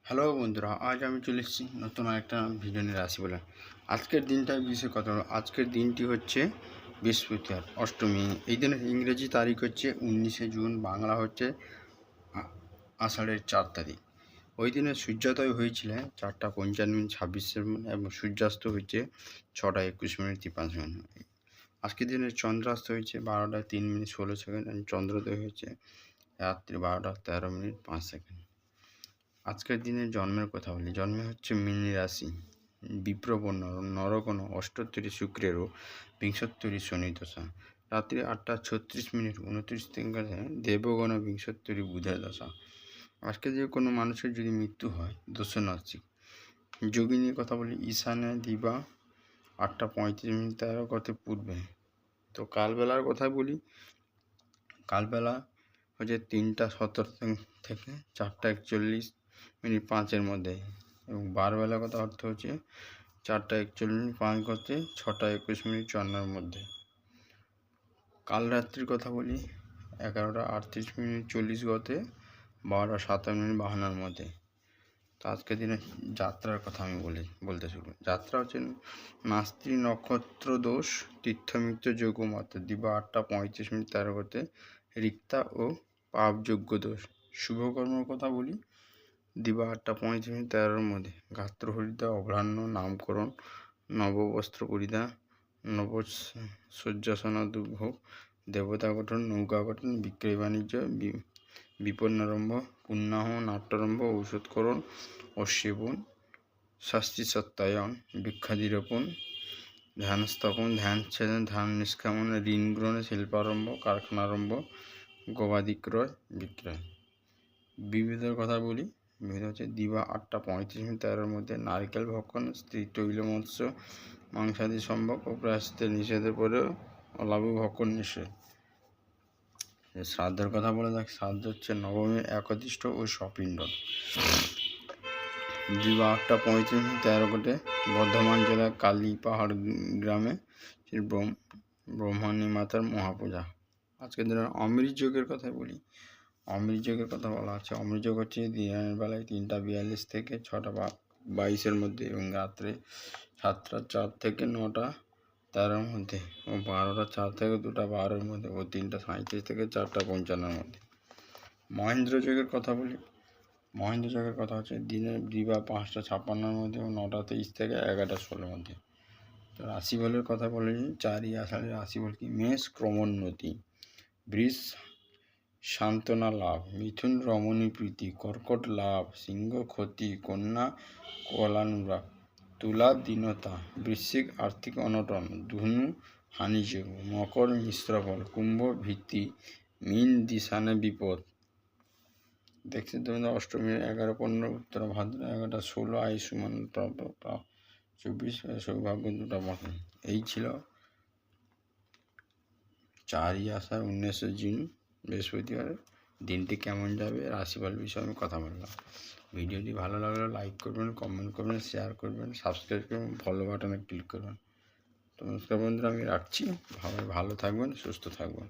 Hello বন্ধুরা, আজ আমি চলে এসেছি নতুন একটা ভিডিও নিয়ে রাশি বলে। আজকের দিনটার বিষয়ে কথা বলবো। আজকের দিনটি হচ্ছে বৃহস্পতিবার, অষ্টমী। এই দিনের ইংরেজি তারিখ হচ্ছে 19শে জুন, বাংলা হচ্ছে আষাঢ়ের 4 তারিখ। ওই দিনে সূর্যোদয় হয়েছিল 4:55 এবং সূর্যাস্ত হয়েছে 6:21 আজকের দিনে চন্দ্রাস্ত হয়েছে 12:03 এবং চন্দ্রোদয় হয়েছে রাত্রি 12:13 আজকের দিনে জন্মের কথা বলি। জন্মে হচ্ছে মীন রাশি, বিপ্রবর্ণ, নরগণ, অষ্টোত্তরী শুক্রেরও, বিংশোত্তরী শনি দশা, রাত্রি 8:36 29 দেবগণ, বিংশোত্তরী বুধের দশা। আজকে যে কোনো মানুষের যদি মৃত্যু হয় দোষনাসিক যোগী নিয়ে কথা বলি। ঈশানে দিবা 8:35 পূর্বে। তো কালবেলার কথা বলি। কালবেলা হচ্ছে 3:17 থেকে 4:41 মধ্যে, এবং বারবেলা কথা অর্থ হচ্ছে 4:41 করতে 6:21 মধ্যে। কাল রাত্রির কথা বলি 11:38 গতে 12:57 মধ্যে। তো আজকের দিনে যাত্রার কথা আমি বলতে শুরু। যাত্রা হচ্ছে নাস্তি নক্ষত্র দোষ, তীর্থমিত্র যোগ মতে, দিবা 8:35 গতে রিক্তা ও পাপযোগ্য দোষ। শুভকর্মের কথা বলি দিবা 8:35 মধ্যে। গাত্র হরিদা, অভ্রাহ্ন, নামকরণ, নববস্ত্র পরিধান, নবশয্যাসন দুর্ভোগ, দেবতা গঠন, নৌকা গঠন, বিক্রয় বাণিজ্য, বিপন্নারম্ভ, পুণ্যাহ, নাট্যারম্ভ, ঔষধকরণ ও সেবন, শাস্ত্রী সত্যায়ন, বৃক্ষাদিরোপণ, ধ্যান স্থাপন, ধ্যান ছেদন, ধান নিষ্কামন, ঋণ গ্রহণ, শিল্পারম্ভ, কারখানারম্ভ, গবাদি ক্রয় বিক্রয়। বিবিধের কথা বলি। বিবিধ হচ্ছে দিবা 8:35 মধ্যে নারকেল ভক্ষণ, স্ত্রী তৈল মৎস্য মাংসাদি সম্ভব ও প্রায়শ্চিত্তের নিষেধের পরেও অলাভ ভক্ষণ নিষেধ। শ্রাদ্ধের কথা বলে দেখ। শ্রাদ্ধ হচ্ছে নবমী, একদিষ্ট ও সপিণ্ডন। দিবা 8:35 বর্ধমান জেলার কালী পাহাড় গ্রামে ব্রহ্মণী মাতার মহাপূজা। আজকের দিনে অমৃত যোগের কথা বলি। অমৃত যোগের কথা বলা আছে। অমৃত যোগ হচ্ছে দিনের বেলায় 3:42 থেকে 6:22 মধ্যে, এবং রাত্রে 7:04 থেকে 9:13 মধ্যে, ও 12:04 থেকে 2:12 মধ্যে, ও 3:37 থেকে 4:55 মধ্যে। মহেন্দ্র যোগের কথা বলি। মহেন্দ্র যোগের কথা হচ্ছে দিনের দিবা 5:56 মধ্যে, ও 9:23 থেকে 11:16 মধ্যে। তো রাশি বলের কথা বলেছি। 4ই আষাঢ়ের রাশি বল কি? মেষ ক্রমোন্নতি, বৃষ সান্ত্বনা লাভ, মিথুন রমণী প্রীতি, কর্কট লাভ, সিংহ ক্ষতি, কন্যা কলানুরাগ, তুলা দীনতা, বৃশ্চিক আর্থিক অনটন, ধনু হানিযোগ, মকর মিশ্রফল, কুম্ভ ভীতি, মীন দিশানে বিপদ। দেখছি তোমাদের অষ্টমী 11:15 উত্তর ভাদ্র 11:16 আয়ুষ্মান 24 সৌভাগ্য 2টা মতন। এই ছিল 4ই আষাঢ় 19শে জুন বৃহস্পতিবার। দিনটি কেমন যাবে রাশিফল বিষয়ে আমি কথা বললাম। ভিডিওটি ভালো লাগলে লাইক করবেন, কমেন্ট করবেন, শেয়ার করবেন, সাবস্ক্রাইব করবেন, ফলো বাটনে ক্লিক করবেন। তো নমস্কার বন্ধুরা, আমি রাখছি। ভালো থাকবেন, সুস্থ থাকবেন।